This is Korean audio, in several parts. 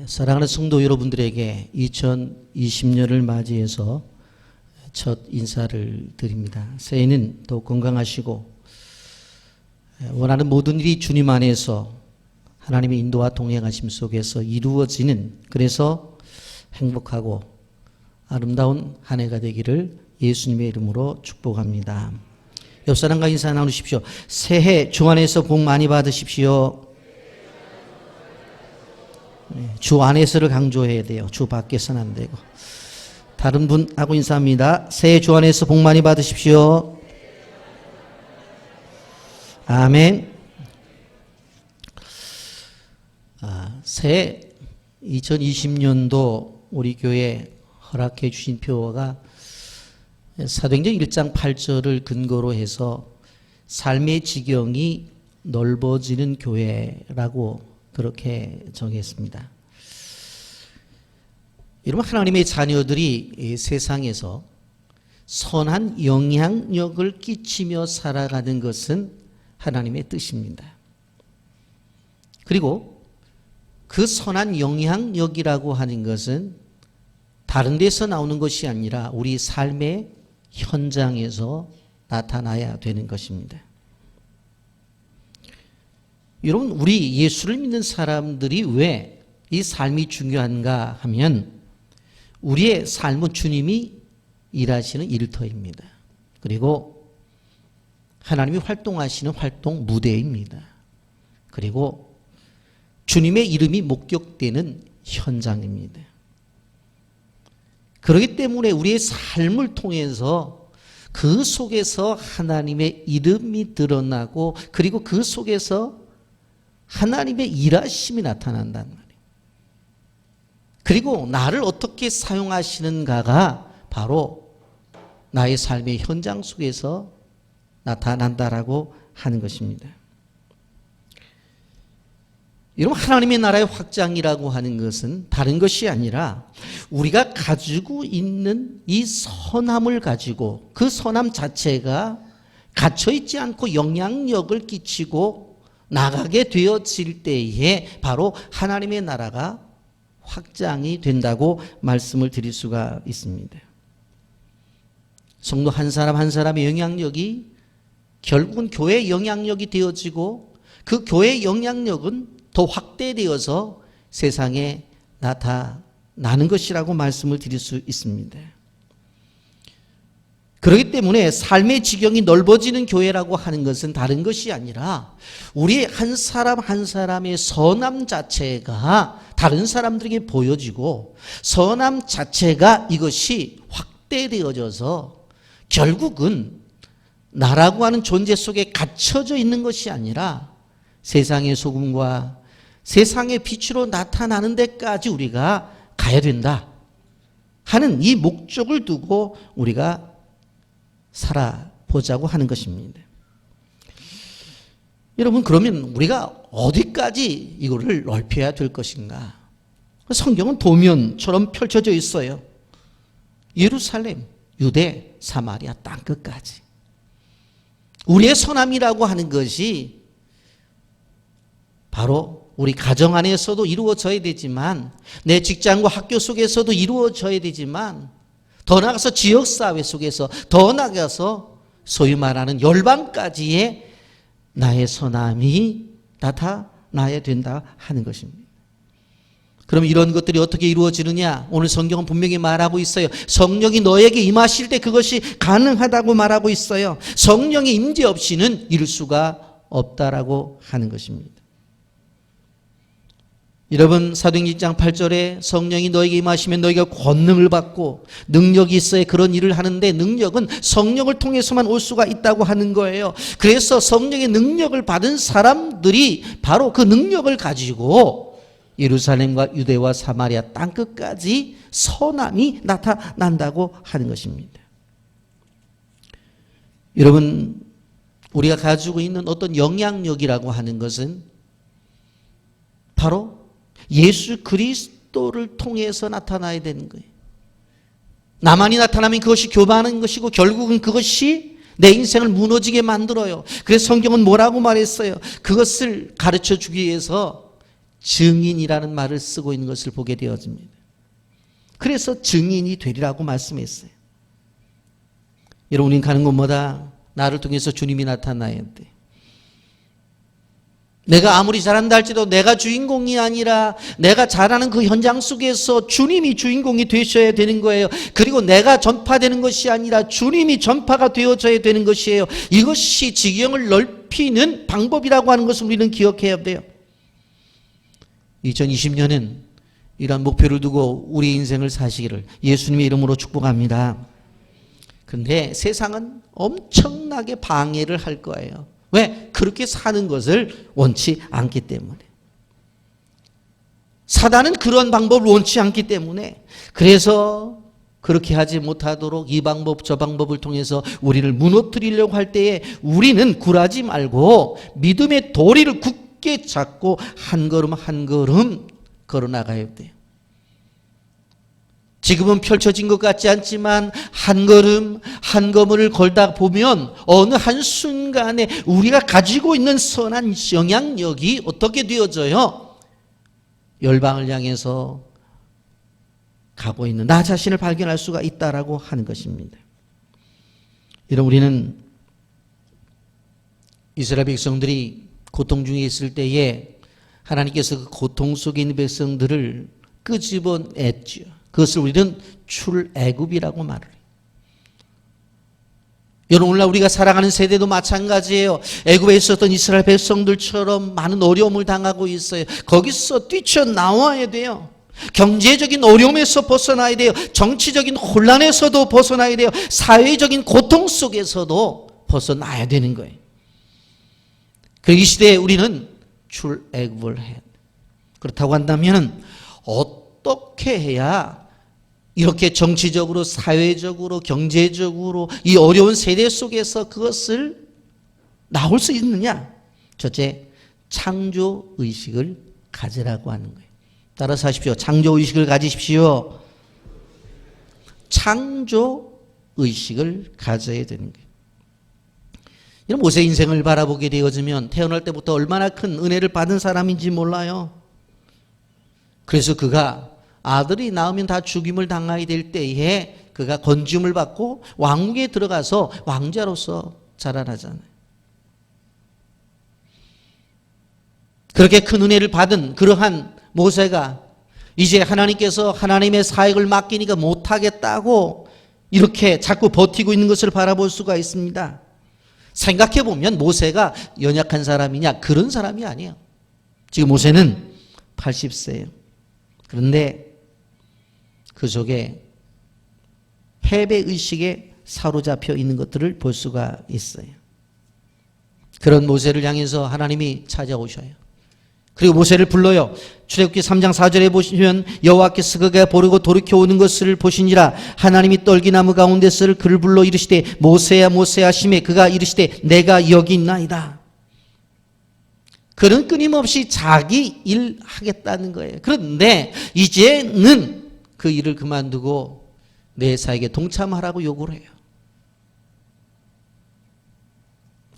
사랑하는 성도 여러분들에게 2020년을 맞이해서 첫 인사를 드립니다. 새해는 더 건강하시고 원하는 모든 일이 주님 안에서 하나님의 인도와 동행하심 속에서 이루어지는, 그래서 행복하고 아름다운 한 해가 되기를 예수님의 이름으로 축복합니다. 옆 사람과 인사 나누십시오. 새해 주 안에서 복 많이 받으십시오. 주 안에서를 강조해야 돼요. 주 밖에서는 안 되고. 다른 분하고 인사합니다. 새해 주 안에서 복 많이 받으십시오. 아멘. 새해 2020년도 우리 교회 허락해 주신 표어가 사도행전 1장 8절을 근거로 해서 삶의 지경이 넓어지는 교회라고 그렇게 정했습니다. 여러분, 하나님의 자녀들이 이 세상에서 선한 영향력을 끼치며 살아가는 것은 하나님의 뜻입니다. 그리고 그 선한 영향력이라고 하는 것은 다른 데서 나오는 것이 아니라 우리 삶의 현장에서 나타나야 되는 것입니다. 여러분, 우리 예수를 믿는 사람들이 왜 이 삶이 중요한가 하면 우리의 삶은 주님이 일하시는 일터입니다. 그리고 하나님이 활동하시는 활동 무대입니다. 그리고 주님의 이름이 목격되는 현장입니다. 그렇기 때문에 우리의 삶을 통해서 그 속에서 하나님의 이름이 드러나고, 그리고 그 속에서 하나님의 일하심이 나타난다는 말이에요. 그리고 나를 어떻게 사용하시는가가 바로 나의 삶의 현장 속에서 나타난다라고 하는 것입니다. 여러분, 하나님의 나라의 확장이라고 하는 것은 다른 것이 아니라 우리가 가지고 있는 이 선함을 가지고 그 선함 자체가 갇혀있지 않고 영향력을 끼치고 나가게 되어질 때에 바로 하나님의 나라가 확장이 된다고 말씀을 드릴 수가 있습니다. 성도 한 사람 한 사람의 영향력이 결국은 교회의 영향력이 되어지고, 그 교회의 영향력은 더 확대되어서 세상에 나타나는 것이라고 말씀을 드릴 수 있습니다. 그렇기 때문에 삶의 지경이 넓어지는 교회라고 하는 것은 다른 것이 아니라 우리 한 사람 한 사람의 선함 자체가 다른 사람들에게 보여지고, 선함 자체가 이것이 확대되어져서 결국은 나라고 하는 존재 속에 갇혀져 있는 것이 아니라 세상의 소금과 세상의 빛으로 나타나는 데까지 우리가 가야 된다 하는 이 목적을 두고 우리가 살아보자고 하는 것입니다. 여러분, 그러면 우리가 어디까지 이거를 넓혀야 될 것인가? 성경은 도면처럼 펼쳐져 있어요. 예루살렘, 유대, 사마리아 땅끝까지. 우리의 선함이라고 하는 것이 바로 우리 가정 안에서도 이루어져야 되지만, 내 직장과 학교 속에서도 이루어져야 되지만, 더 나아가서 지역사회 속에서, 더 나아가서 소위 말하는 열방까지의 나의 선함이 나타나야 된다 하는 것입니다. 그럼 이런 것들이 어떻게 이루어지느냐? 오늘 성경은 분명히 말하고 있어요. 성령이 너에게 임하실 때 그것이 가능하다고 말하고 있어요. 성령의 임재 없이는 이룰 수가 없다라고 하는 것입니다. 여러분, 사도행전 1장 8절에 성령이 너에게 임하시면 너희가 권능을 받고, 능력이 있어야 그런 일을 하는데 능력은 성령을 통해서만 올 수가 있다고 하는 거예요. 그래서 성령의 능력을 받은 사람들이 바로 그 능력을 가지고 예루살렘과 유대와 사마리아 땅끝까지 선함이 나타난다고 하는 것입니다. 여러분, 우리가 가지고 있는 어떤 영향력이라고 하는 것은 바로 예수 그리스도를 통해서 나타나야 되는 거예요. 나만이 나타나면 그것이 교만한 것이고 결국은 그것이 내 인생을 무너지게 만들어요. 그래서 성경은 뭐라고 말했어요? 그것을 가르쳐 주기 위해서 증인이라는 말을 쓰고 있는 것을 보게 되어집니다. 그래서 증인이 되리라고 말씀했어요. 여러분, 우린 가는 곳마다 나를 통해서 주님이 나타나야 돼. 내가 아무리 잘한다 할지라도 내가 주인공이 아니라 내가 잘하는 그 현장 속에서 주님이 주인공이 되셔야 되는 거예요. 그리고 내가 전파되는 것이 아니라 주님이 전파가 되어져야 되는 것이에요. 이것이 지경을 넓히는 방법이라고 하는 것을 우리는 기억해야 돼요. 2020년은 이런 목표를 두고 우리 인생을 사시기를 예수님의 이름으로 축복합니다. 그런데 세상은 엄청나게 방해를 할 거예요. 왜? 그렇게 사는 것을 원치 않기 때문에. 사단은 그런 방법을 원치 않기 때문에, 그래서 그렇게 하지 못하도록 이 방법 저 방법을 통해서 우리를 무너뜨리려고 할 때에 우리는 굴하지 말고 믿음의 도리를 굳게 잡고 한 걸음 한 걸음 걸어 나가야 돼요. 지금은 펼쳐진 것 같지 않지만 한 걸음 한 걸음을 걸다 보면 어느 한순간에 우리가 가지고 있는 선한 영향력이 어떻게 되어져요? 열방을 향해서 가고 있는 나 자신을 발견할 수가 있다라고 하는 것입니다. 이런 우리는 이스라엘 백성들이 고통 중에 있을 때에 하나님께서 그 고통 속에 있는 백성들을 끄집어냈죠. 그것을 우리는 출애굽이라고 말을 해요. 여러분, 오늘날 우리가 살아가는 세대도 마찬가지예요. 애굽에 있었던 이스라엘 백성들처럼 많은 어려움을 당하고 있어요. 거기서 뛰쳐나와야 돼요. 경제적인 어려움에서 벗어나야 돼요. 정치적인 혼란에서도 벗어나야 돼요. 사회적인 고통 속에서도 벗어나야 되는 거예요. 이 시대에 우리는 출애굽을 해야 돼요. 그렇다고 한다면 어떻게 해야 이렇게 정치적으로, 사회적으로, 경제적으로 이 어려운 세대 속에서 그것을 나올 수 있느냐? 첫째, 창조의식을 가지라고 하는 거예요. 따라서 하십시오. 창조의식을 가지십시오. 창조의식을 가져야 되는 거예요. 이런 모세 인생을 바라보게 되어지면 태어날 때부터 얼마나 큰 은혜를 받은 사람인지 몰라요. 그래서 그가 아들이 낳으면 다 죽임을 당하게 될 때에 그가 건지움을 받고 왕국에 들어가서 왕자로서 자라나잖아요. 그렇게 큰 은혜를 받은 그러한 모세가 이제 하나님께서 하나님의 사역을 맡기니까 못하겠다고 이렇게 자꾸 버티고 있는 것을 바라볼 수가 있습니다. 생각해보면 모세가 연약한 사람이냐? 그런 사람이 아니에요. 지금 모세는 80세예요. 그런데 그 속에 패배의식에 사로잡혀 있는 것들을 볼 수가 있어요. 그런 모세를 향해서 하나님이 찾아오셔요. 그리고 모세를 불러요. 출애굽기 3장 4절에 보시면 여호와께서 그가 보르고 돌이켜오는 것을 보시니라. 하나님이 떨기나무 가운데서 그를 불러 이르시되 모세야 모세야 하시매 그가 이르시되 내가 여기 있나이다. 그는 끊임없이 자기 일 하겠다는 거예요. 그런데 이제는 그 일을 그만두고 내 사역에 동참하라고 요구를 해요.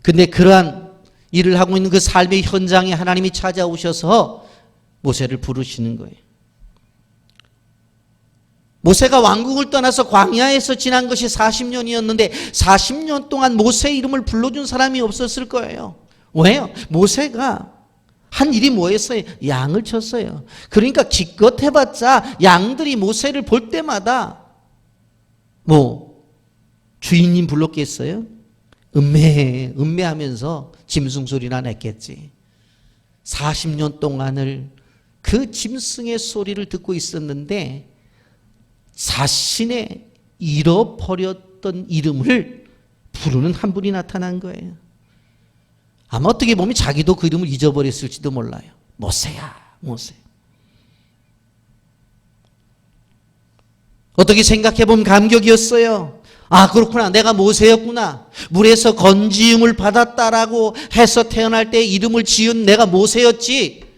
근데 그러한 일을 하고 있는 그 삶의 현장에 하나님이 찾아오셔서 모세를 부르시는 거예요. 모세가 왕국을 떠나서 광야에서 지난 것이 40년이었는데 40년 동안 모세의 이름을 불러준 사람이 없었을 거예요. 왜요? 모세가 한 일이 뭐였어요? 양을 쳤어요. 그러니까 기껏 해봤자 양들이 모세를 볼 때마다 주인님 불렀겠어요? 음매하면서 짐승 소리나 냈겠지. 40년 동안을 그 짐승의 소리를 듣고 있었는데 자신의 잃어버렸던 이름을 부르는 한 분이 나타난 거예요. 아마 어떻게 보면 자기도 그 이름을 잊어버렸을지도 몰라요. 모세야, 모세. 어떻게 생각해보면 감격이었어요. 아, 그렇구나. 내가 모세였구나. 물에서 건지음을 받았다라고 해서 태어날 때 이름을 지은 내가 모세였지.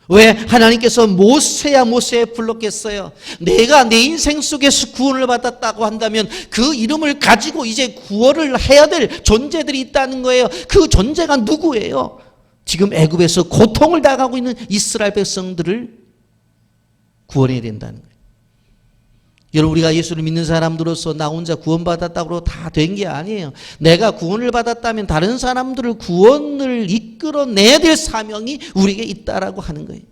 왜 하나님께서 모세야 모세 불렀겠어요? 내가 내 인생 속에서 구원을 받았다고 한다면 그 이름을 가지고 이제 구원을 해야 될 존재들이 있다는 거예요. 그 존재가 누구예요? 지금 애굽에서 고통을 당하고 있는 이스라엘 백성들을 구원해야 된다는 거예요. 여러분, 우리가 예수를 믿는 사람들로서 나 혼자 구원받았다고 다 된 게 아니에요. 내가 구원을 받았다면 다른 사람들을 구원을 이끌어내야 될 사명이 우리에게 있다라고 하는 거예요.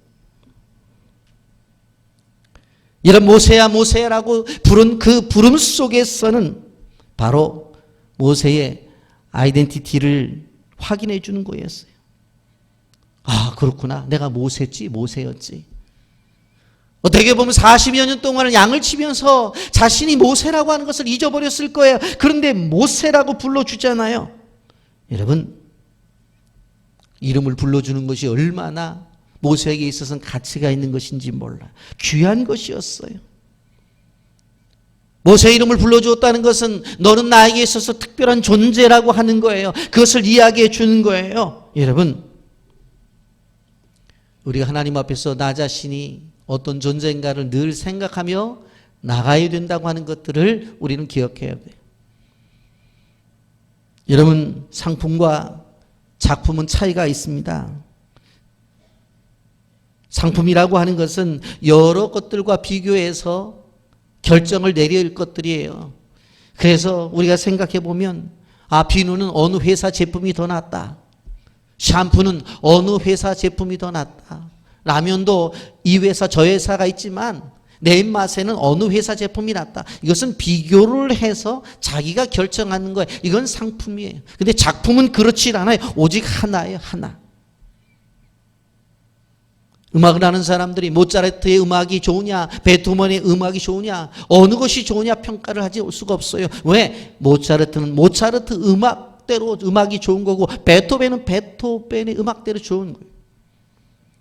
이런 모세야 모세야라고 부른 그 부름 속에서는 바로 모세의 아이덴티티를 확인해 주는 거였어요. 아, 그렇구나. 내가 모세였지. 어떻게 보면 40여 년 동안 양을 치면서 자신이 모세라고 하는 것을 잊어버렸을 거예요. 그런데 모세라고 불러주잖아요. 여러분, 이름을 불러주는 것이 얼마나 모세에게 있어서는 가치가 있는 것인지 몰라. 귀한 것이었어요. 모세 이름을 불러주었다는 것은 너는 나에게 있어서 특별한 존재라고 하는 거예요. 그것을 이야기해 주는 거예요. 여러분, 우리가 하나님 앞에서 나 자신이 어떤 존재인가를 늘 생각하며 나가야 된다고 하는 것들을 우리는 기억해야 돼요. 여러분, 상품과 작품은 차이가 있습니다. 상품이라고 하는 것은 여러 것들과 비교해서 결정을 내려야 할 것들이에요. 그래서 우리가 생각해 보면 비누는 어느 회사 제품이 더 낫다. 샴푸는 어느 회사 제품이 더 낫다. 라면도 이 회사 저 회사가 있지만 내 입맛에는 어느 회사 제품이 낫다. 이것은 비교를 해서 자기가 결정하는 거예요. 이건 상품이에요. 근데 작품은 그렇지 않아요. 오직 하나예요. 하나. 음악을 하는 사람들이 모차르트의 음악이 좋으냐, 베토벤의 음악이 좋으냐, 어느 것이 좋으냐 평가를 하지 수가 없어요. 왜? 모차르트는 모차르트 음악대로 음악이 좋은 거고 베토벤은 베토벤의 음악대로 좋은 거예요.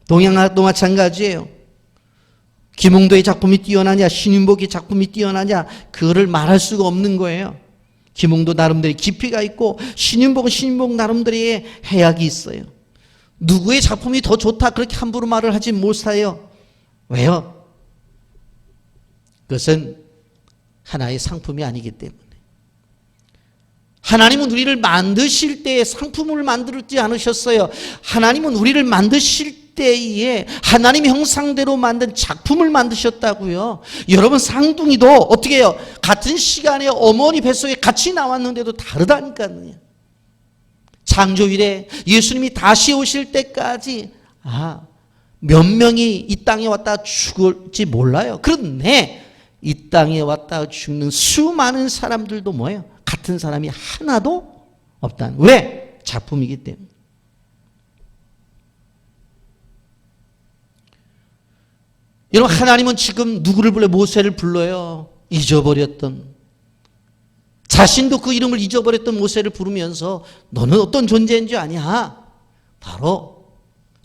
동양학도 마찬가지예요. 김홍도의 작품이 뛰어나냐, 신윤복의 작품이 뛰어나냐, 그거를 말할 수가 없는 거예요. 김홍도 나름대로의 깊이가 있고 신윤복은 신윤복 나름대로의 해악이 있어요. 누구의 작품이 더 좋다 그렇게 함부로 말을 하지 못해요. 왜요? 그것은 하나의 상품이 아니기 때문에. 하나님은 우리를 만드실 때에 상품을 만들지 않으셨어요. 하나님은 우리를 만드실 때에 하나님의 형상대로 만든 작품을 만드셨다고요. 여러분, 쌍둥이도 어떻게 해요? 같은 시간에 어머니 뱃속에 같이 나왔는데도 다르다니까요. 창조일에 예수님이 다시 오실 때까지 몇 명이 이 땅에 왔다 죽을지 몰라요. 그런데 이 땅에 왔다 죽는 수많은 사람들도 뭐예요? 같은 사람이 하나도 없다는. 왜? 작품이기 때문에. 여러분, 하나님은 지금 누구를 불러요? 모세를 불러요. 잊어버렸던, 자신도 그 이름을 잊어버렸던 모세를 부르면서 너는 어떤 존재인지 아냐? 바로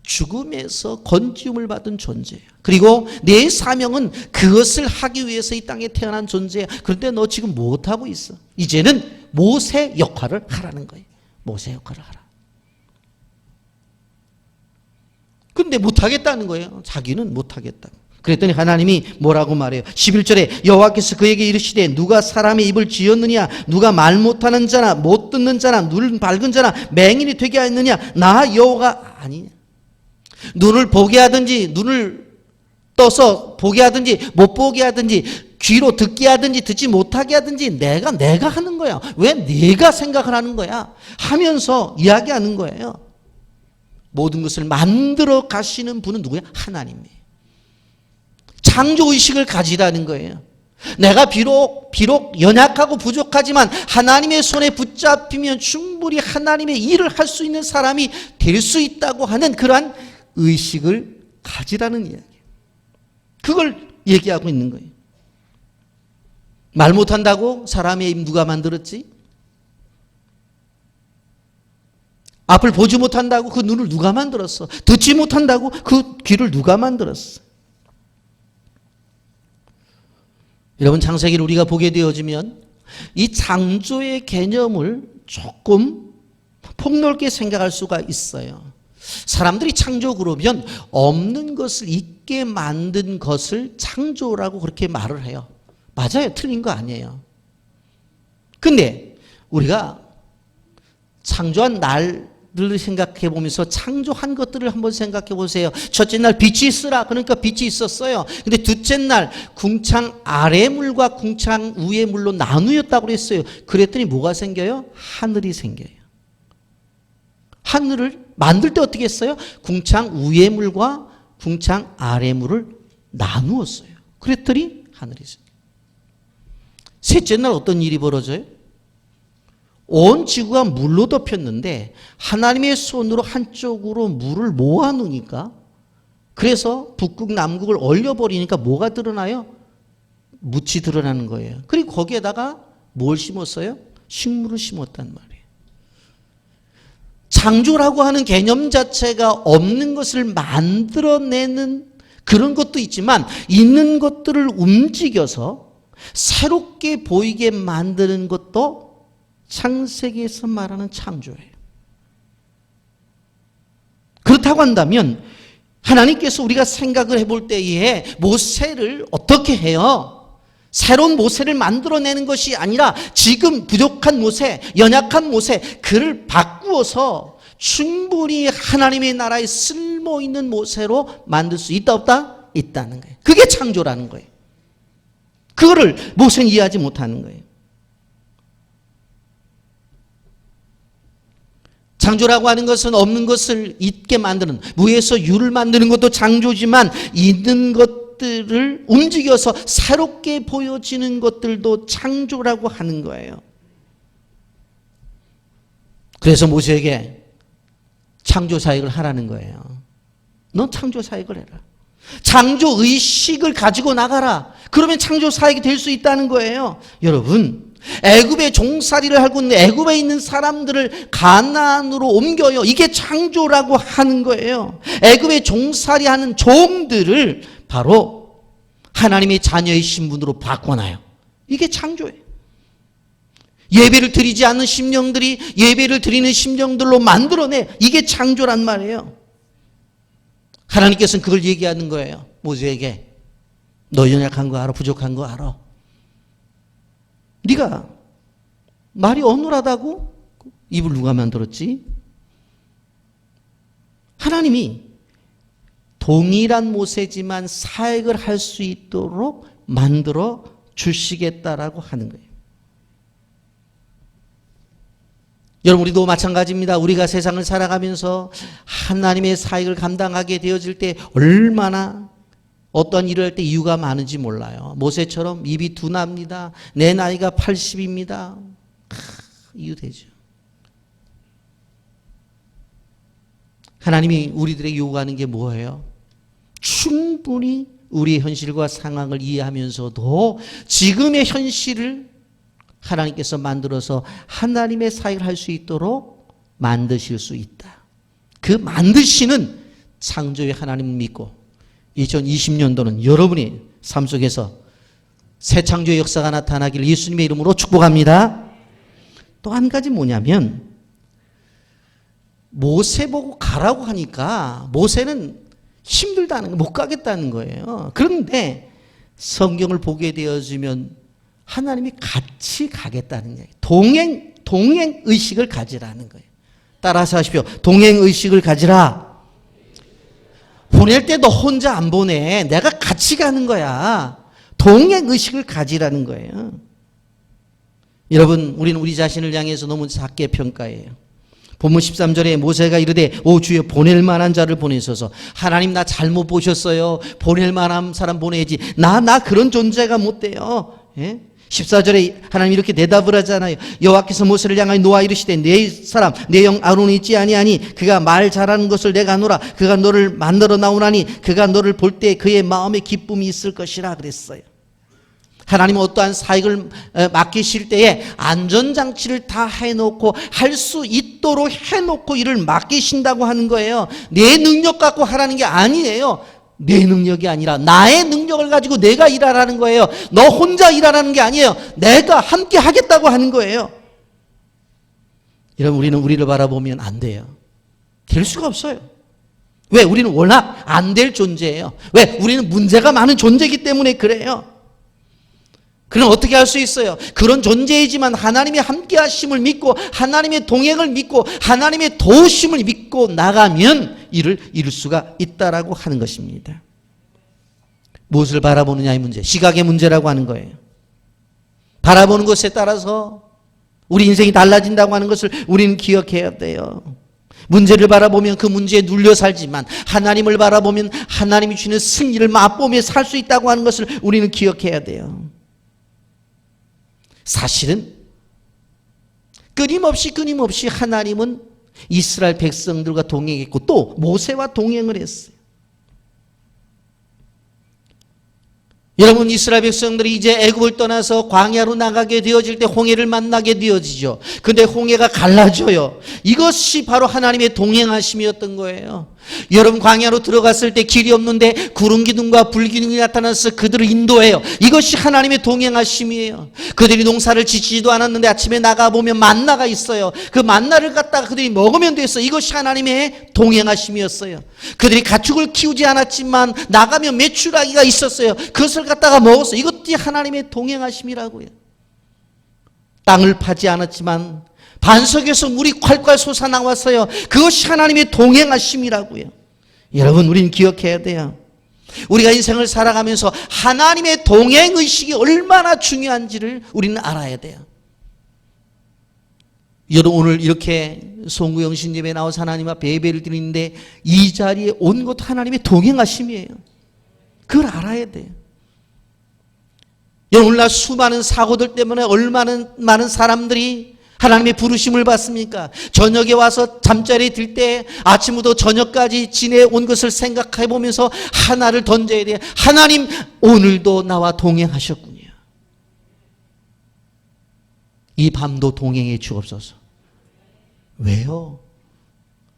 죽음에서 건지움을 받은 존재야. 그리고 내 사명은 그것을 하기 위해서 이 땅에 태어난 존재야. 그런데 너 지금 못하고 있어. 이제는 모세 역할을 하라는 거예요. 모세 역할을 하라. 근데 못하겠다는 거예요. 자기는 못하겠다. 그랬더니 하나님이 뭐라고 말해요? 11절에 여호와께서 그에게 이르시되 누가 사람의 입을 지었느냐, 누가 말 못하는 자나 못 듣는 자나 눈 밝은 자나 맹인이 되게 하였느냐, 나 여호와가 아니냐. 눈을 보게 하든지 눈을 떠서 보게 하든지 못 보게 하든지 귀로 듣게 하든지 듣지 못하게 하든지 내가 하는 거야. 왜 내가 생각을 하는 거야? 하면서 이야기하는 거예요. 모든 것을 만들어 가시는 분은 누구야? 하나님이에요. 창조의식을 가지라는 거예요. 내가 비록 연약하고 부족하지만 하나님의 손에 붙잡히면 충분히 하나님의 일을 할 수 있는 사람이 될 수 있다고 하는 그러한 의식을 가지라는 이야기예요. 그걸 얘기하고 있는 거예요. 말 못한다고 사람의 입 누가 만들었지? 앞을 보지 못한다고 그 눈을 누가 만들었어? 듣지 못한다고 그 귀를 누가 만들었어? 여러분, 창세기를 우리가 보게 되어지면 이 창조의 개념을 조금 폭넓게 생각할 수가 있어요. 사람들이 창조 그러면 없는 것을 있게 만든 것을 창조라고 그렇게 말을 해요. 맞아요. 틀린 거 아니에요. 근데 우리가 창조한 날 늘 생각해 보면서 창조한 것들을 한번 생각해 보세요. 첫째 날 빛이 있으라. 그러니까 빛이 있었어요. 근데 둘째 날 궁창 아래 물과 궁창 위의 물로 나누었다고 그랬어요. 그랬더니 뭐가 생겨요? 하늘이 생겨요. 하늘을 만들 때 어떻게 했어요? 궁창 위의 물과 궁창 아래 물을 나누었어요. 그랬더니 하늘이 생겨요. 셋째 날 어떤 일이 벌어져요? 온 지구가 물로 덮였는데 하나님의 손으로 한쪽으로 물을 모아놓으니까, 그래서 북극 남극을 얼려버리니까 뭐가 드러나요? 묻이 드러나는 거예요. 그리고 거기에다가 뭘 심었어요? 식물을 심었단 말이에요. 창조라고 하는 개념 자체가 없는 것을 만들어내는 그런 것도 있지만, 있는 것들을 움직여서 새롭게 보이게 만드는 것도 창세기에서 말하는 창조예요. 그렇다고 한다면 하나님께서 우리가 생각을 해볼 때에 모세를 어떻게 해요? 새로운 모세를 만들어내는 것이 아니라 지금 부족한 모세, 연약한 모세, 그를 바꾸어서 충분히 하나님의 나라에 쓸모있는 모세로 만들 수 있다 없다? 있다는 거예요. 그게 창조라는 거예요. 그거를 모세는 이해하지 못하는 거예요. 창조라고 하는 것은 없는 것을 있게 만드는, 무에서 유를 만드는 것도 창조지만, 있는 것들을 움직여서 새롭게 보여지는 것들도 창조라고 하는 거예요. 그래서 모세에게 창조사역을 하라는 거예요. 넌 창조사역을 해라. 창조의식을 가지고 나가라. 그러면 창조사역이 될 수 있다는 거예요. 여러분, 애굽의 종살이를 하고 있는 애굽에 있는 사람들을 가나안으로 옮겨요. 이게 창조라고 하는 거예요. 애굽의 종살이하는 종들을 바로 하나님의 자녀의 신분으로 바꿔놔요. 이게 창조예요. 예배를 드리지 않는 심령들이 예배를 드리는 심령들로 만들어내. 이게 창조란 말이에요. 하나님께서는 그걸 얘기하는 거예요. 모세에게. 너 연약한 거 알아? 부족한 거 알아? 네가 말이 어눌하다고? 입을 누가 만들었지? 하나님이 동일한 모세지만 사역을 할 수 있도록 만들어 주시겠다라고 하는 거예요. 여러분, 우리도 마찬가지입니다. 우리가 세상을 살아가면서 하나님의 사역을 감당하게 되어질 때 얼마나 어떤 일을 할 때 이유가 많은지 몰라요. 모세처럼 입이 둔합니다. 내 나이가 80입니다. 이유 되죠. 하나님이 우리들에게 요구하는 게 뭐예요? 충분히 우리의 현실과 상황을 이해하면서도 지금의 현실을 하나님께서 만들어서 하나님의 사역을 할 수 있도록 만드실 수 있다. 그 만드시는 창조의 하나님을 믿고 2020년도는 여러분이 삶 속에서 새 창조의 역사가 나타나기를 예수님의 이름으로 축복합니다. 또 한 가지 뭐냐면, 모세 보고 가라고 하니까 모세는 힘들다는 거, 못 가겠다는 거예요. 그런데 성경을 보게 되어지면 하나님이 같이 가겠다는 거예요. 동행 의식을 가지라는 거예요. 따라서 하십시오. 동행 의식을 가지라. 보낼 때 너 혼자 안 보내. 내가 같이 가는 거야. 동행의식을 가지라는 거예요. 여러분, 우리는 우리 자신을 향해서 너무 작게 평가해요. 본문 13절에 모세가 이르되 오 주여 보낼 만한 자를 보내소서. 하나님, 나 잘못 보셨어요. 보낼 만한 사람 보내야지. 나 그런 존재가 못 돼요. 예? 14절에 하나님 이렇게 대답을 하잖아요. 여호와께서 모세를 향하여 노아 이르시되 내 사람 내 영 아론이 있지 아니하니 그가 말 잘하는 것을 내가 아노라. 그가 너를 만들어 나오나니 그가 너를 볼 때 그의 마음에 기쁨이 있을 것이라 그랬어요. 하나님은 어떠한 사역을 맡기실 때에 안전장치를 다 해놓고 할 수 있도록 해놓고 일을 맡기신다고 하는 거예요. 내 능력 갖고 하라는 게 아니에요. 내 능력이 아니라 나의 능력을 가지고 내가 일하라는 거예요. 너 혼자 일하라는 게 아니에요. 내가 함께 하겠다고 하는 거예요. 여러분, 우리는 우리를 바라보면 안 돼요. 될 수가 없어요. 왜? 우리는 워낙 안 될 존재예요. 왜? 우리는 문제가 많은 존재이기 때문에 그래요. 그럼 어떻게 할 수 있어요? 그런 존재이지만 하나님의 함께 하심을 믿고 하나님의 동행을 믿고 하나님의 도우심을 믿고 나가면 이를 이룰 수가 있다라고 하는 것입니다. 무엇을 바라보느냐의 문제, 시각의 문제라고 하는 거예요. 바라보는 것에 따라서 우리 인생이 달라진다고 하는 것을 우리는 기억해야 돼요. 문제를 바라보면 그 문제에 눌려 살지만 하나님을 바라보면 하나님이 주는 승리를 맛보며 살 수 있다고 하는 것을 우리는 기억해야 돼요. 사실은 끊임없이 하나님은 이스라엘 백성들과 동행했고 또 모세와 동행을 했어요. 여러분, 이스라엘 백성들이 이제 애굽을 떠나서 광야로 나가게 되어질 때 홍해를 만나게 되어지죠. 근데 홍해가 갈라져요. 이것이 바로 하나님의 동행하심이었던 거예요. 여러분, 광야로 들어갔을 때 길이 없는데 구름 기둥과 불 기둥이 나타나서 그들을 인도해요. 이것이 하나님의 동행하심이에요. 그들이 농사를 짓지도 않았는데 아침에 나가보면 만나가 있어요. 그 만나를 갖다가 그들이 먹으면 됐어요. 이것이 하나님의 동행하심이었어요. 그들이 가축을 키우지 않았지만 나가면 메추라기가 있었어요. 그것을 갖다가 먹었어요. 이것이 하나님의 동행하심이라고요. 땅을 파지 않았지만 반석에서 물이 콸콸 솟아나왔어요. 그것이 하나님의 동행하심이라고요. 여러분, 우리는 기억해야 돼요. 우리가 인생을 살아가면서 하나님의 동행의식이 얼마나 중요한지를 우리는 알아야 돼요. 여러분, 오늘 이렇게 송구영 신집에 나와서 하나님 앞에 예배를 드리는데 이 자리에 온 것도 하나님의 동행하심이에요. 그걸 알아야 돼요. 여러분, 오늘날 수많은 사고들 때문에 얼마나 많은 사람들이 하나님의 부르심을 받습니까? 저녁에 와서 잠자리에 들 때 아침부터 저녁까지 지내온 것을 생각해 보면서 하나를 던져야 돼요. 하나님, 오늘도 나와 동행하셨군요. 이 밤도 동행해 주옵소서. 왜요?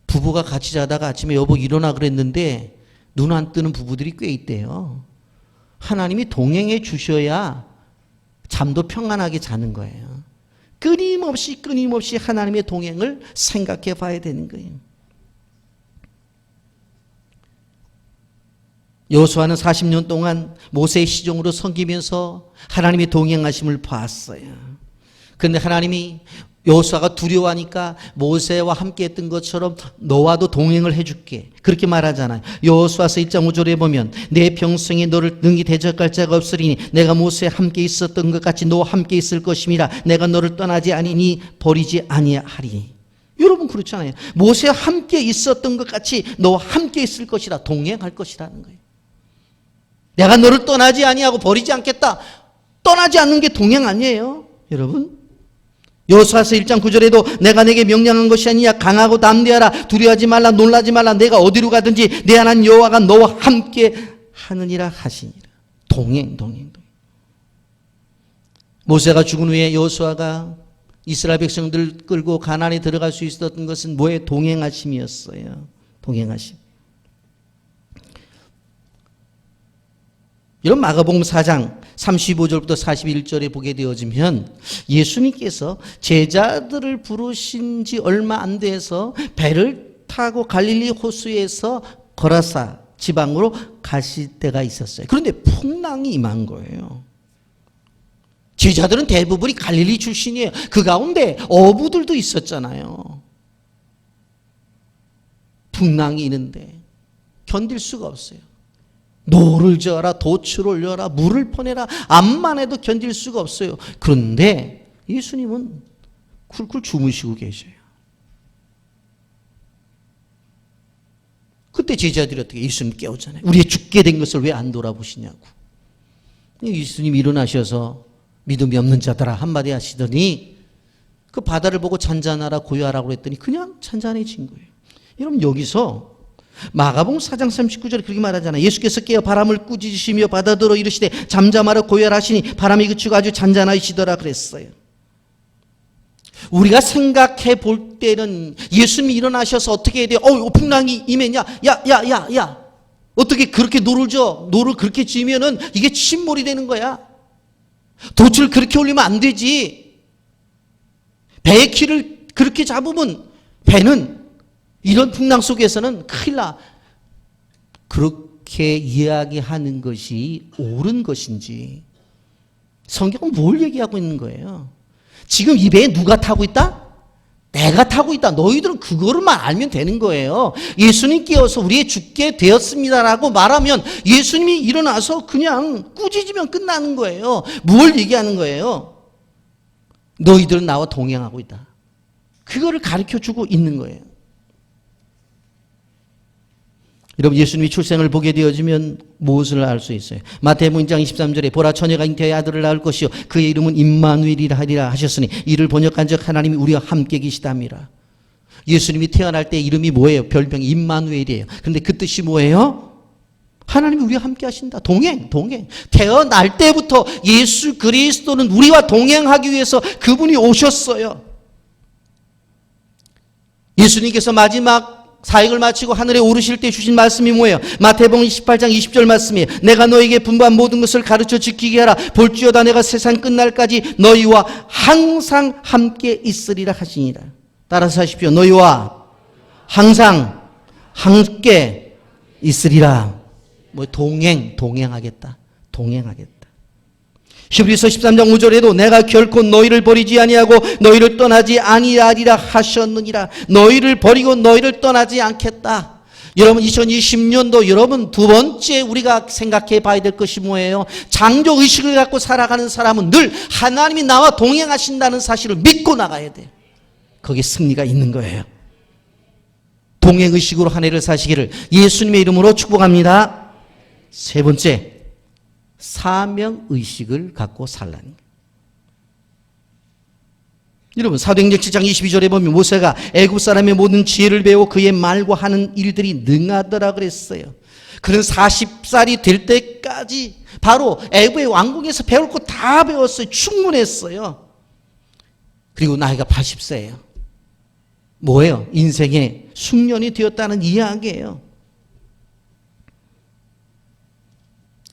부부가 같이 자다가 아침에 여보 일어나 그랬는데 눈 안 뜨는 부부들이 꽤 있대요. 하나님이 동행해 주셔야 잠도 평안하게 자는 거예요. 끊임없이 하나님의 동행을 생각해 봐야 되는 거예요. 여호수아는 40년 동안 모세의 시종으로 섬기면서 하나님의 동행하심을 봤어요. 그런데 하나님이 여호수아가 두려워하니까 모세와 함께 했던 것처럼 너와도 동행을 해줄게, 그렇게 말하잖아요. 여호수아서 1장 5절에 보면 내 평생에 너를 능히 대적할 자가 없으리니 내가 모세와 함께 있었던 것 같이 너와 함께 있을 것임이라. 내가 너를 떠나지 아니니 버리지 아니하리. 여러분, 그렇잖아요. 모세와 함께 있었던 것 같이 너와 함께 있을 것이라, 동행할 것이라는 거예요. 내가 너를 떠나지 아니하고 버리지 않겠다. 떠나지 않는 게 동행 아니에요, 여러분? 여호수아서 1장 9절에도 내가 내게 명령한 것이 아니냐, 강하고 담대하라, 두려워하지 말라, 놀라지 말라, 내가 어디로 가든지 내 하나님 여호와가 너와 함께 하느니라 하시니라. 동행. 모세가 죽은 후에 여호수아가 이스라엘 백성들 끌고 가나안에 들어갈 수 있었던 것은 뭐의 동행하심이었어요. 동행하심. 이런 마가복음 4장 35절부터 41절에 보게 되어지면 예수님께서 제자들을 부르신 지 얼마 안 돼서 배를 타고 갈릴리 호수에서 거라사 지방으로 가실 때가 있었어요. 그런데 풍랑이 임한 거예요. 제자들은 대부분이 갈릴리 출신이에요. 그 가운데 어부들도 있었잖아요. 풍랑이 있는데 견딜 수가 없어요. 노를 저어라, 돛을 올려라, 물을 퍼내라, 암만 해도 견딜 수가 없어요. 그런데 예수님은 쿨쿨 주무시고 계셔요. 그때 제자들이 어떻게 예수님 깨우잖아요. 우리의 죽게 된 것을 왜 안 돌아보시냐고. 예수님 일어나셔서 믿음이 없는 자들아 한마디 하시더니 그 바다를 보고 잔잔하라 고요하라고 그랬더니 그냥 잔잔해진 거예요. 여러분, 여기서 마가복음 4장 39절에 그렇게 말하잖아요. 예수께서 깨어 바람을 꾸짖으시며 바다더러 이르시되 잠잠하라 고요하시니 바람이 그치고 아주 잔잔하시더라 그랬어요. 우리가 생각해 볼 때는 예수님이 일어나셔서 어떻게 해야 돼요? 풍랑이 임했냐? 야 어떻게 그렇게 노를 저? 노를 그렇게 지으면은 이게 침몰이 되는 거야. 돛을 그렇게 올리면 안 되지. 배의 키를 그렇게 잡으면 배는 이런 풍랑 속에서는 큰일 나. 그렇게 이야기하는 것이 옳은 것인지 성경은 뭘 얘기하고 있는 거예요? 지금 이 배에 누가 타고 있다? 내가 타고 있다. 너희들은 그거를만 알면 되는 거예요. 예수님께 어서 우리의 죽게 되었습니다라고 말하면 예수님이 일어나서 그냥 꾸짖으면 끝나는 거예요. 뭘 얘기하는 거예요? 너희들은 나와 동행하고 있다. 그거를 가르쳐주고 있는 거예요. 여러분, 예수님이 출생을 보게 되어지면 무엇을 알 수 있어요? 마태복음 1장 23절에 보라 처녀가 잉태의 아들을 낳을 것이요 그의 이름은 임마누엘이라 하리라 하셨으니 이를 번역한즉 하나님이 우리와 함께 계시답니다. 예수님이 태어날 때 이름이 뭐예요? 별명이 임마누엘이에요. 그런데 그 뜻이 뭐예요? 하나님이 우리와 함께 하신다. 동행. 태어날 때부터 예수 그리스도는 우리와 동행하기 위해서 그분이 오셨어요. 예수님께서 마지막 사역을 마치고 하늘에 오르실 때 주신 말씀이 뭐예요? 마태복음 18장 20절 말씀이에요. 내가 너에게 분부한 모든 것을 가르쳐 지키게 하라. 볼지어다 내가 세상 끝날까지 너희와 항상 함께 있으리라 하시니라. 따라서 하십시오. 너희와 항상 함께 있으리라. 뭐 동행하겠다. 히브리서 13장 5절에도 내가 결코 너희를 버리지 아니하고 너희를 떠나지 아니하리라 하셨느니라. 너희를 버리고 너희를 떠나지 않겠다. 여러분 2020년도 여러분 두 번째 우리가 생각해 봐야 될 것이 뭐예요? 창조의식을 갖고 살아가는 사람은 늘 하나님이 나와 동행하신다는 사실을 믿고 나가야 돼요. 거기에 승리가 있는 거예요. 동행의식으로 한 해를 사시기를 예수님의 이름으로 축복합니다. 세 번째, 사명의식을 갖고 살라는 거예요. 여러분 사도행전 7장 22절에 보면 모세가 애굽 사람의 모든 지혜를 배워 그의 말과 하는 일들이 능하더라 그랬어요. 그는 40살이 될 때까지 바로 애굽의 왕궁에서 배울 거 다 배웠어요. 충분했어요. 그리고 나이가 80세예요. 뭐예요? 인생의 숙련이 되었다는 이야기예요.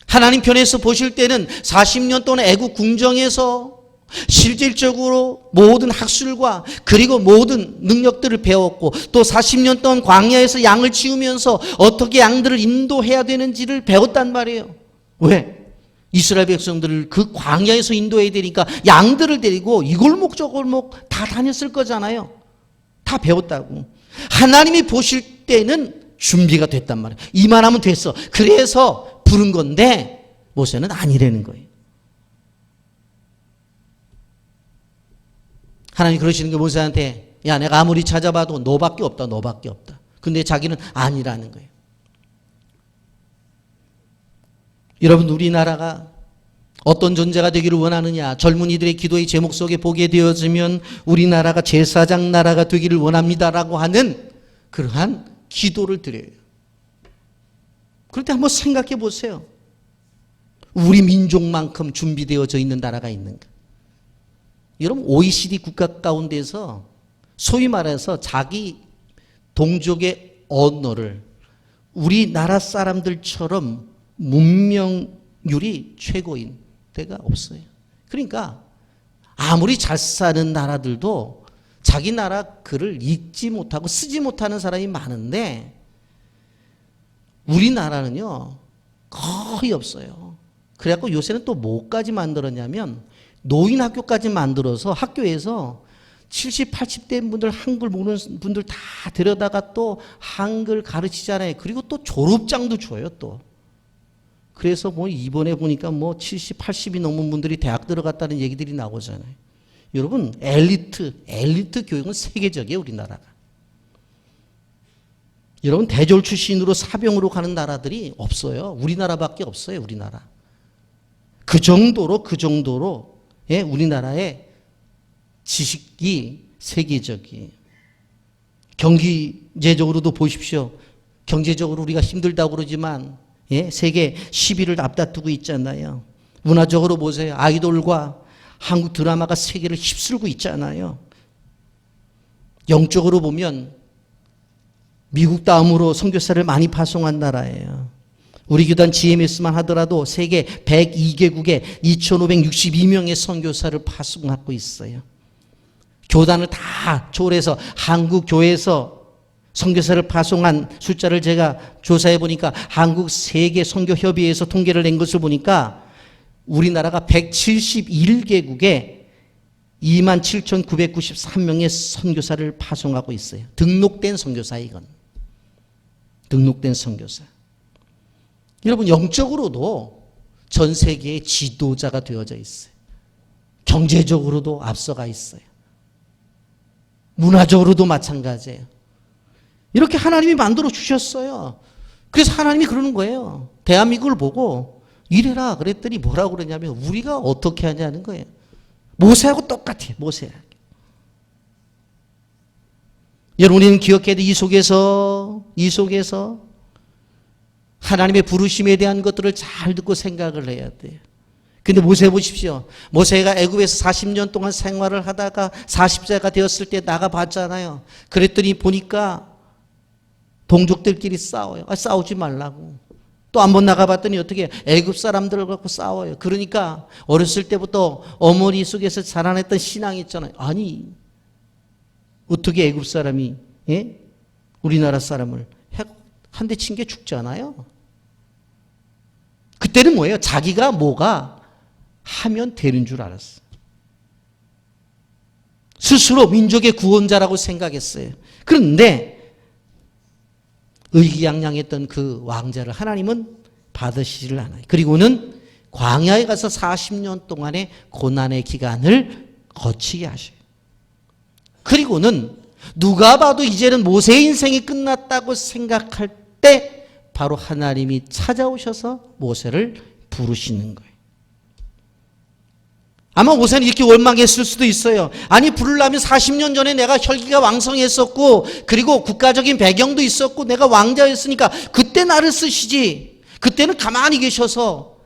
하나님 편에서 보실 때는 40년 동안 애국 궁정에서 실질적으로 모든 학술과 그리고 모든 능력들을 배웠고 또 40년 동안 광야에서 양을 치우면서 어떻게 양들을 인도해야 되는지를 배웠단 말이에요. 왜? 이스라엘 백성들을 그 광야에서 인도해야 되니까 양들을 데리고 이 골목 저 골목 다 다녔을 거잖아요. 다 배웠다고. 하나님이 보실 때는 준비가 됐단 말이에요. 이만하면 됐어. 그래서 부른 건데 모세는 아니라는 거예요. 하나님 그러시는 게 모세한테 야 내가 아무리 찾아봐도 너밖에 없다. 근데 자기는 아니라는 거예요. 여러분 우리나라가 어떤 존재가 되기를 원하느냐? 젊은이들의 기도의 제목 속에 보게 되어지면 우리나라가 제사장 나라가 되기를 원합니다라고 하는 그러한 기도를 드려요. 그럴 때 한번 생각해 보세요. 우리 민족만큼 준비되어져 있는 나라가 있는가? 여러분 OECD 국가 가운데서 소위 말해서 자기 동족의 언어를 우리나라 사람들처럼 문명률이 최고인 데가 없어요. 그러니까 아무리 잘 사는 나라들도 자기 나라 글을 읽지 못하고 쓰지 못하는 사람이 많은데 우리나라는요 거의 없어요. 그래갖고 요새는 또 뭐까지 만들었냐면 노인학교까지 만들어서 학교에서 70, 80대 분들 한글 모르는 분들 다 데려다가 또 한글 가르치잖아요. 그리고 또 졸업장도 줘요 또. 그래서 뭐 이번에 보니까 뭐 70, 80이 넘은 분들이 대학 들어갔다는 얘기들이 나오잖아요. 여러분 엘리트 교육은 세계적이에요 우리나라가. 여러분 대졸 출신으로 사병으로 가는 나라들이 없어요. 우리나라밖에 없어요. 우리나라. 그 정도로 예, 우리나라의 지식이 세계적이에요. 경제적으로도 보십시오. 경제적으로 우리가 힘들다고 그러지만 예, 세계 10위를 앞다투고 있잖아요. 문화적으로 보세요. 아이돌과 한국 드라마가 세계를 휩쓸고 있잖아요. 영적으로 보면 미국 다음으로 선교사를 많이 파송한 나라예요. 우리 교단 GMS만 하더라도 세계 102개국에 2562명의 선교사를 파송하고 있어요. 교단을 다 초월해서 한국 교회에서 선교사를 파송한 숫자를 제가 조사해 보니까 한국 세계 선교협의회에서 통계를 낸 것을 보니까 우리나라가 171개국에 27,993명의 선교사를 파송하고 있어요. 등록된 선교사 이건. 등록된 선교사. 여러분 영적으로도 전 세계의 지도자가 되어져 있어요. 경제적으로도 앞서가 있어요. 문화적으로도 마찬가지예요. 이렇게 하나님이 만들어 주셨어요. 그래서 하나님이 그러는 거예요. 대한민국을 보고 이래라 그랬더니 뭐라고 그러냐면 우리가 어떻게 하냐는 거예요. 모세하고 똑같아요. 모세하고. 여러분 우리는 기억해야 돼. 이 속에서 하나님의 부르심에 대한 것들을 잘 듣고 생각을 해야 돼요. 근데 모세 보십시오. 모세가 애굽에서 40년 동안 생활을 하다가 40세가 되었을 때 나가봤잖아요. 그랬더니 보니까 동족들끼리 싸워요. 싸우지 말라고. 또 한 번 나가봤더니 어떻게 애굽 사람들을 갖고 싸워요. 그러니까 어렸을 때부터 어머니 속에서 자라났던 신앙이 있잖아요. 아니 어떻게 애굽 사람이 우리나라 사람을 한 대 친 게 죽잖아요. 그때는 뭐예요? 자기가 뭐가 하면 되는 줄 알았어요. 스스로 민족의 구원자라고 생각했어요. 그런데 의기양양했던 그 왕자를 하나님은 받으시지를 않아요. 그리고는 광야에 가서 40년 동안의 고난의 기간을 거치게 하셔요. 그리고는 누가 봐도 이제는 모세의 인생이 끝났다고 생각할 때 바로 하나님이 찾아오셔서 모세를 부르시는 거예요. 아마 모세는 이렇게 원망했을 수도 있어요. 아니 부르려면 40년 전에 내가 혈기가 왕성했었고 그리고 국가적인 배경도 있었고 내가 왕자였으니까 그때 나를 쓰시지. 그때는 가만히 계셔서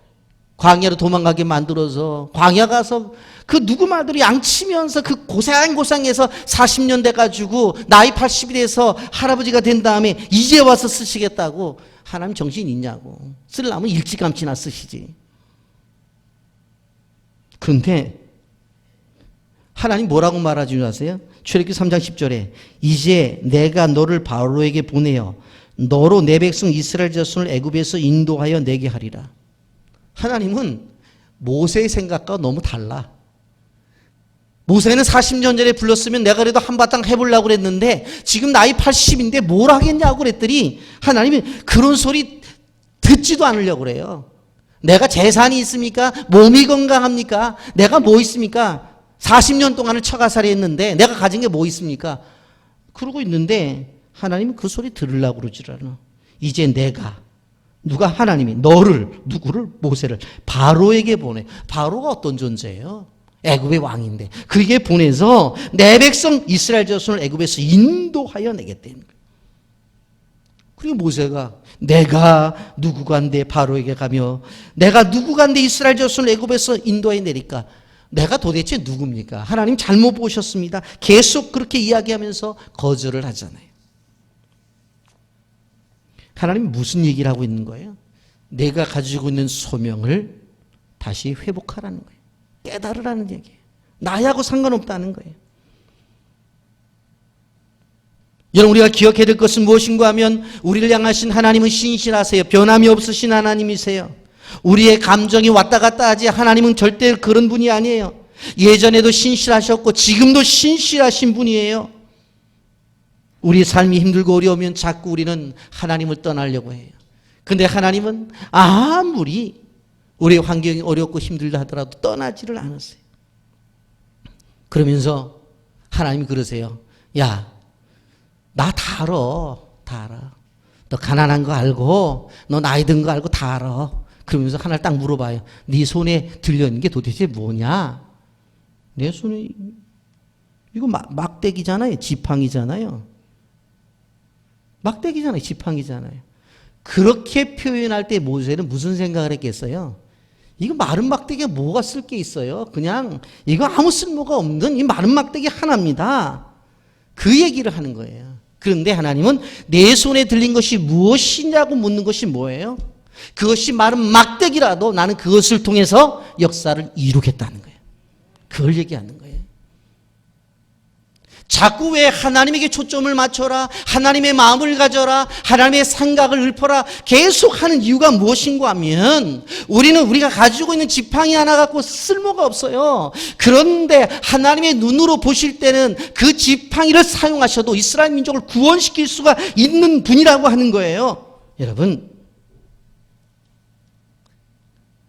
광야로 도망가게 만들어서 광야 가서 그 누구 말대로 양치면서 그 고생해서 40년 돼가지고 나이 80이 돼서 할아버지가 된 다음에 이제 와서 쓰시겠다고. 하나님 정신 있냐고. 쓰려면 일찌감치나 쓰시지. 그런데 하나님 뭐라고 말하지 아세요? 출애굽기 3장 10절에 이제 내가 너를 바로에게 보내어 너로 내 백성 이스라엘 자손을 애굽에서 인도하여 내게 하리라. 하나님은 모세의 생각과 너무 달라. 모세는 40년 전에 불렀으면 내가 그래도 한바탕 해보려고 그랬는데 지금 나이 80인데 뭘 하겠냐고 그랬더니 하나님이 그런 소리 듣지도 않으려고 그래요. 내가 재산이 있습니까? 몸이 건강합니까? 내가 뭐 있습니까? 40년 동안을 처가살이 했는데 내가 가진 게 뭐 있습니까? 그러고 있는데 하나님은 그 소리 들으려고 그러질 않아. 이제 내가 누가 하나님이 누구를 모세를 바로에게 보내. 바로가 어떤 존재예요? 애굽의 왕인데 그에게 보내서 내 백성 이스라엘 자손을 애굽에서 인도하여 내겠다는 거예요. 그리고 모세가 내가 누구간데 바로에게 가며 내가 누구간데 이스라엘 자손을 애굽에서 인도해 내릴까? 내가 도대체 누굽니까? 하나님 잘못 보셨습니다. 계속 그렇게 이야기하면서 거절을 하잖아요. 하나님 무슨 얘기를 하고 있는 거예요? 내가 가지고 있는 소명을 다시 회복하라는 거예요. 깨달으라는 얘기예요. 나하고 상관없다는 거예요. 여러분 우리가 기억해야 될 것은 무엇인가 하면 우리를 향하신 하나님은 신실하세요. 변함이 없으신 하나님이세요. 우리의 감정이 왔다 갔다 하지 하나님은 절대 그런 분이 아니에요. 예전에도 신실하셨고 지금도 신실하신 분이에요. 우리 삶이 힘들고 어려우면 자꾸 우리는 하나님을 떠나려고 해요. 근데 하나님은 아무리 우리의 환경이 어렵고 힘들다 하더라도 떠나지를 않았어요. 그러면서 하나님이 그러세요. 야, 나 다 알아. 너 가난한 거 알고 너 나이 든 거 알고 다 알아. 그러면서 하나를 딱 물어봐요. 네 손에 들려있는 게 도대체 뭐냐? 내 손에 이거 막대기잖아요. 지팡이잖아요. 막대기잖아요. 지팡이잖아요. 그렇게 표현할 때 모세는 무슨 생각을 했겠어요? 이거 마른 막대기에 뭐가 쓸 게 있어요? 그냥 이거 아무 쓸모가 없는 이 마른 막대기 하나입니다. 그 얘기를 하는 거예요. 그런데 하나님은 내 손에 들린 것이 무엇이냐고 묻는 것이 뭐예요? 그것이 마른 막대기라도 나는 그것을 통해서 역사를 이루겠다는 거예요. 그걸 얘기하는 거예요. 자꾸 왜 하나님에게 초점을 맞춰라, 하나님의 마음을 가져라, 하나님의 생각을 읊어라 계속 하는 이유가 무엇인가 하면 우리가 가지고 있는 지팡이 하나 갖고 쓸모가 없어요. 그런데 하나님의 눈으로 보실 때는 그 지팡이를 사용하셔도 이스라엘 민족을 구원시킬 수가 있는 분이라고 하는 거예요. 여러분,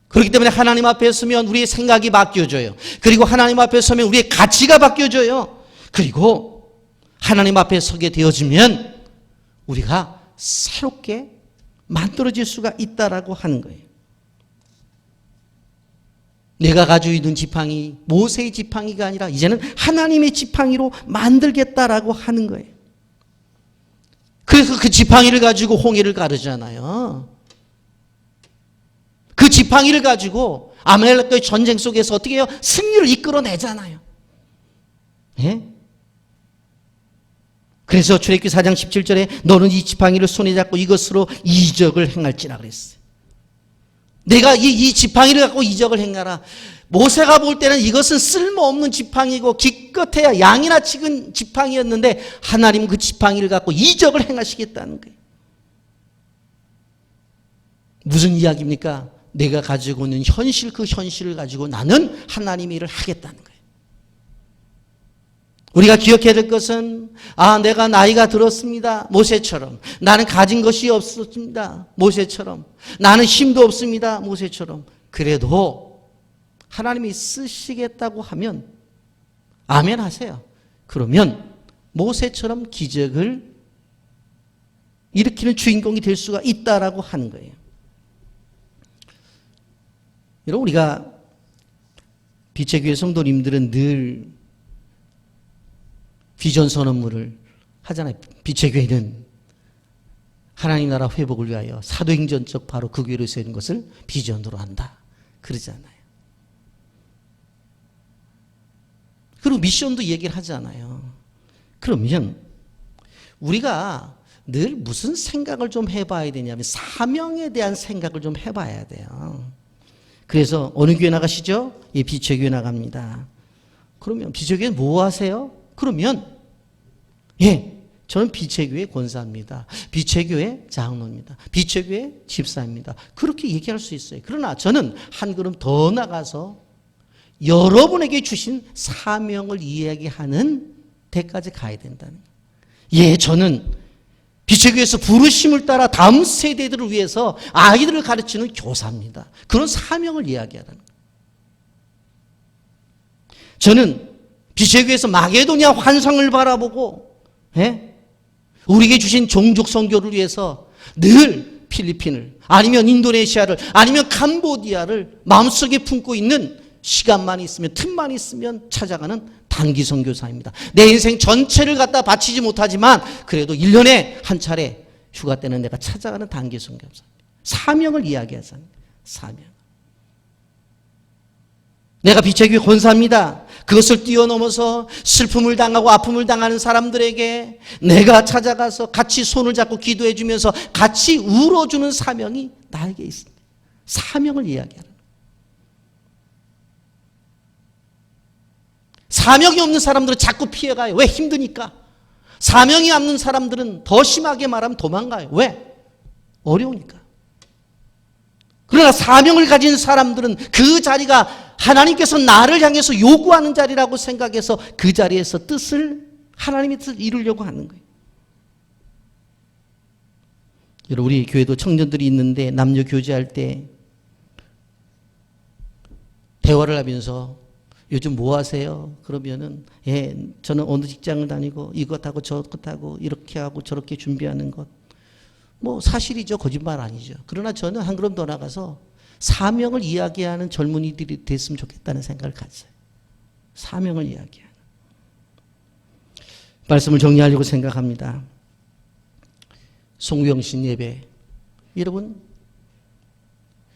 그렇기 때문에 하나님 앞에 서면 우리의 생각이 바뀌어져요. 그리고 하나님 앞에 서면 우리의 가치가 바뀌어져요. 그리고 하나님 앞에 서게 되어지면 우리가 새롭게 만들어질 수가 있다라고 하는 거예요. 내가 가지고 있는 지팡이, 모세의 지팡이가 아니라 이제는 하나님의 지팡이로 만들겠다라고 하는 거예요. 그래서 그 지팡이를 가지고 홍해를 가르잖아요. 그 지팡이를 가지고 아말렉과의 전쟁 속에서 어떻게 해요? 승리를 이끌어내잖아요. 예? 그래서 출애굽기 4장 17절에 너는 이 지팡이를 손에 잡고 이것으로 이적을 행할지라 그랬어요. 내가 이 지팡이를 갖고 이적을 행하라. 모세가 볼 때는 이것은 쓸모없는 지팡이고 기껏해야 양이나 치근 지팡이였는데 하나님은 그 지팡이를 갖고 이적을 행하시겠다는 거예요. 무슨 이야기입니까? 내가 가지고 있는 현실, 그 현실을 가지고 나는 하나님의 일을 하겠다는 거예요. 우리가 기억해야 될 것은 내가 나이가 들었습니다. 모세처럼. 나는 가진 것이 없었습니다. 모세처럼. 나는 힘도 없습니다. 모세처럼. 그래도 하나님이 쓰시겠다고 하면 아멘 하세요. 그러면 모세처럼 기적을 일으키는 주인공이 될 수가 있다라고 하는 거예요. 여러분, 우리가 빛의 교회 성도님들은 늘 비전 선언문을 하잖아요. 빛의 교회는 하나님 나라 회복을 위하여 사도행전적 바로 그 교회를 세우는 것을 비전으로 한다. 그러잖아요. 그리고 미션도 얘기를 하잖아요. 그러면 우리가 늘 무슨 생각을 좀 해봐야 되냐면 사명에 대한 생각을 좀 해봐야 돼요. 그래서 어느 교회 나가시죠? 예, 빛의 교회 나갑니다. 그러면 빛의 교회 뭐 하세요? 그러면 저는 빛의 교회 권사입니다. 빛의 교회 장로입니다. 빛의 교회 집사입니다. 그렇게 얘기할 수 있어요. 그러나 저는 한 걸음 더 나가서 여러분에게 주신 사명을 이야기하는 데까지 가야 된다는 거예요. 저는 빛의 교회에서 부르심을 따라 다음 세대들을 위해서 아이들을 가르치는 교사입니다. 그런 사명을 이야기하라는 거예요. 저는 빛의 교회에서 마게도냐 환상을 바라보고 우리에게 주신 종족 선교를 위해서 늘 필리핀을 아니면 인도네시아를 아니면 캄보디아를 마음속에 품고 있는 시간만 있으면 틈만 있으면 찾아가는 단기 선교사입니다. 내 인생 전체를 갖다 바치지 못하지만 그래도 1년에 한 차례 휴가 때는 내가 찾아가는 단기 선교사입니다. 사명을 이야기하잖아요. 사명. 내가 빛의 교회 권사입니다. 그것을 뛰어넘어서 슬픔을 당하고 아픔을 당하는 사람들에게 내가 찾아가서 같이 손을 잡고 기도해 주면서 같이 울어주는 사명이 나에게 있습니다. 사명을 이야기하는. 사명이 없는 사람들은 자꾸 피해가요. 왜? 힘드니까. 사명이 없는 사람들은 더 심하게 말하면 도망가요. 왜? 어려우니까. 그러나 사명을 가진 사람들은 그 자리가 하나님께서 나를 향해서 요구하는 자리라고 생각해서 그 자리에서 하나님의 뜻을 이루려고 하는 거예요. 여러분, 우리 교회도 청년들이 있는데 남녀 교제할 때 대화를 하면서 요즘 뭐 하세요? 그러면은 저는 어느 직장을 다니고 이것하고 저것하고 이렇게 하고 저렇게 준비하는 것. 뭐 사실이죠. 거짓말 아니죠. 그러나 저는 한 걸음 더 나가서 사명을 이야기하는 젊은이들이 됐으면 좋겠다는 생각을 가졌어요. 사명을 이야기하는. 말씀을 정리하려고 생각합니다. 송구영신 예배. 여러분,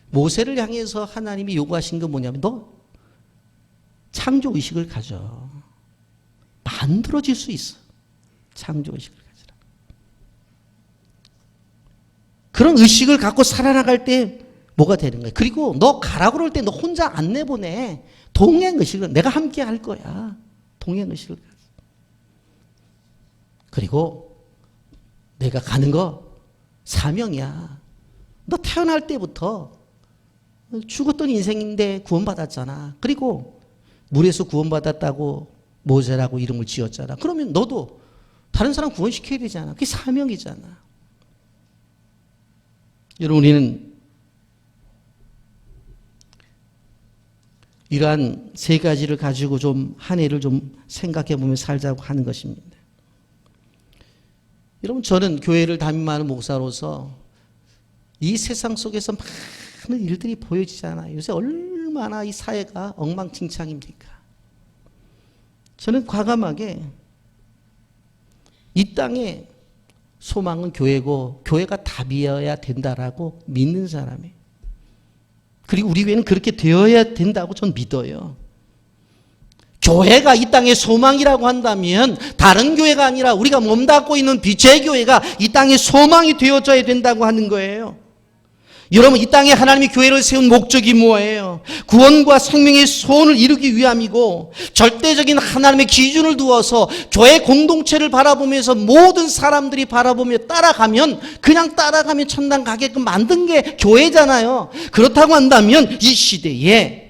모세를 향해서 하나님이 요구하신 건 뭐냐면 너 창조의식을 가져. 만들어질 수 있어. 창조의식을 가져라. 그런 의식을 갖고 살아나갈 때 뭐가 되는 거야? 그리고 너 가라 그럴 때 너 혼자 안 내보내. 동행의식을 내가 함께 할 거야. 동행의식을 가져. 그리고 내가 가는 거 사명이야. 너 태어날 때부터 죽었던 인생인데 구원받았잖아. 그리고 물에서 구원받았다고 모세라고 이름을 지었잖아. 그러면 너도 다른 사람 구원시켜야 되잖아. 그게 사명이잖아. 여러분, 우리는 이러한 세 가지를 가지고 좀 한 해를 좀 생각해 보며 살자고 하는 것입니다. 여러분, 저는 교회를 담임하는 목사로서 이 세상 속에서 많은 일들이 보여지잖아요. 요새 얼마나 이 사회가 엉망진창입니까? 저는 과감하게 이 땅에 소망은 교회고 교회가 답이어야 된다라고 믿는 사람이에요. 그리고 우리 교회는 그렇게 되어야 된다고 전 믿어요. 교회가 이 땅의 소망이라고 한다면 다른 교회가 아니라 우리가 몸담고 있는 빛의 교회가 이 땅의 소망이 되어져야 된다고 하는 거예요. 여러분, 이 땅에 하나님이 교회를 세운 목적이 뭐예요? 구원과 생명의 소원을 이루기 위함이고 절대적인 하나님의 기준을 두어서 교회 공동체를 바라보면서 모든 사람들이 바라보며 따라가면 그냥 따라가면 천당 가게끔 만든 게 교회잖아요. 그렇다고 한다면 이 시대에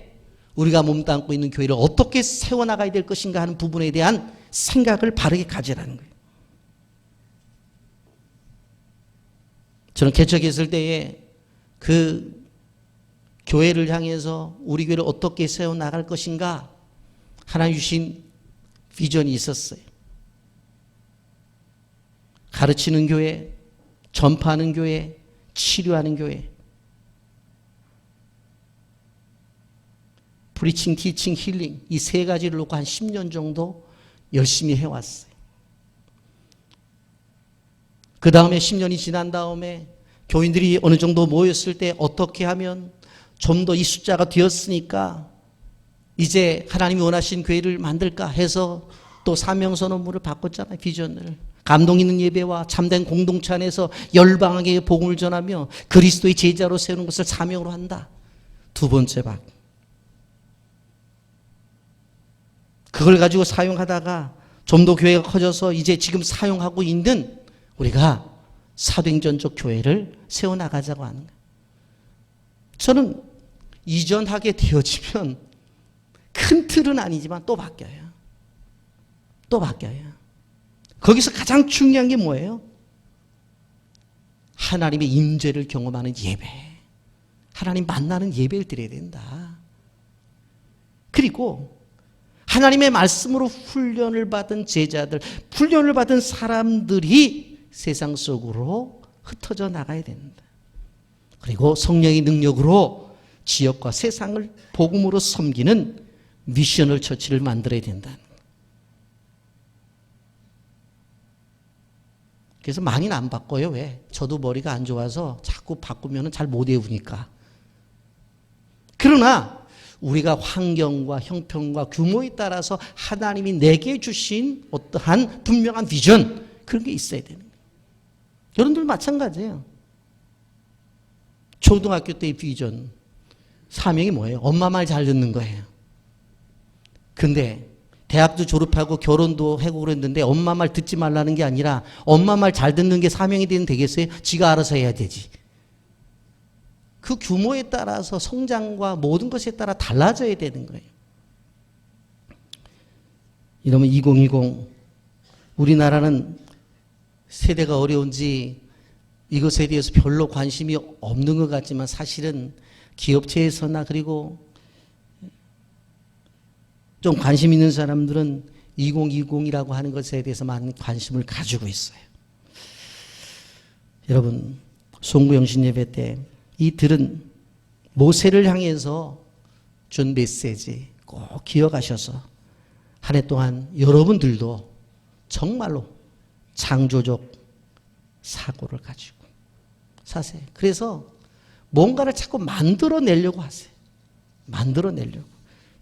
우리가 몸담고 있는 교회를 어떻게 세워나가야 될 것인가 하는 부분에 대한 생각을 바르게 가지라는 거예요. 저는 개척했을 때에 그 교회를 향해서 우리 교회를 어떻게 세워나갈 것인가 하나님 주신 비전이 있었어요. 가르치는 교회, 전파하는 교회, 치료하는 교회, 프리칭, 티칭, 힐링, 이 세 가지를 놓고 한 10년 정도 열심히 해왔어요. 그 다음에 10년이 지난 다음에 교인들이 어느 정도 모였을 때 어떻게 하면 좀 더 이 숫자가 되었으니까 이제 하나님이 원하신 교회를 만들까 해서 또 사명선언문을 바꿨잖아요. 비전을. 감동 있는 예배와 참된 공동체 안에서 열방에게 복음을 전하며 그리스도의 제자로 세우는 것을 사명으로 한다. 두 번째 박. 그걸 가지고 사용하다가 좀 더 교회가 커져서 이제 지금 사용하고 있는 우리가 사도행전적 교회를 세워나가자고 하는 거예요. 저는 이전하게 되어지면 큰 틀은 아니지만 또 바뀌어요. 또 바뀌어요. 거기서 가장 중요한 게 뭐예요? 하나님의 임재를 경험하는 예배. 하나님 만나는 예배를 드려야 된다. 그리고 하나님의 말씀으로 훈련을 받은 제자들, 훈련을 받은 사람들이 세상 속으로 흩어져 나가야 된다. 그리고 성령의 능력으로 지역과 세상을 복음으로 섬기는 미셔널 처치를 만들어야 된다. 그래서 많이는 안 바꿔요. 왜? 저도 머리가 안 좋아서 자꾸 바꾸면 잘 못 외우니까. 그러나 우리가 환경과 형편과 규모에 따라서 하나님이 내게 주신 어떠한 분명한 비전, 그런 게 있어야 되는 거예요. 여러분들 마찬가지예요. 초등학교 때의 비전, 사명이 뭐예요? 엄마 말 잘 듣는 거예요. 근데 대학도 졸업하고 결혼도 하고 그랬는데 엄마 말 듣지 말라는 게 아니라 엄마 말 잘 듣는 게 사명이 되면 되겠어요? 지가 알아서 해야 되지. 그 규모에 따라서 성장과 모든 것에 따라 달라져야 되는 거예요. 이러면 2020 우리나라는 세대가 어려운지 이것에 대해서 별로 관심이 없는 것 같지만 사실은 기업체에서나 그리고 좀 관심 있는 사람들은 2020이라고 하는 것에 대해서 많은 관심을 가지고 있어요. 여러분, 송구영신 예배 때 이 들은 모세를 향해서 준 메시지 꼭 기억하셔서 한 해 동안 여러분들도 정말로 창조적 사고를 가지고 사세요. 그래서 뭔가를 자꾸 만들어내려고 하세요. 만들어내려고.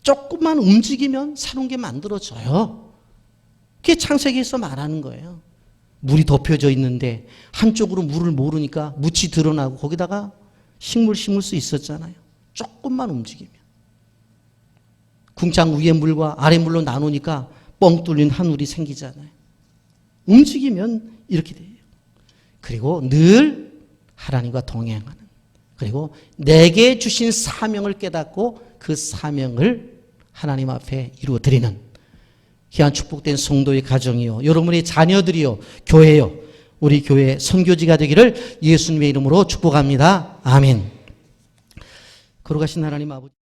조금만 움직이면 새로운 게 만들어져요. 그게 창세기에서 말하는 거예요. 물이 덮여져 있는데 한쪽으로 물을 모르니까 묻이 드러나고 거기다가 식물 심을 수 있었잖아요. 조금만 움직이면. 궁창 위의 물과 아래 물로 나누니까 뻥 뚫린 하늘이 생기잖아요. 움직이면 이렇게 돼요. 그리고 늘 하나님과 동행하는, 그리고 내게 주신 사명을 깨닫고 그 사명을 하나님 앞에 이루어드리는 귀한 축복된 성도의 가정이요, 여러분의 자녀들이요, 교회요, 우리 교회 선교지가 되기를 예수님의 이름으로 축복합니다. 아멘. 거룩하신 하나님 아버지.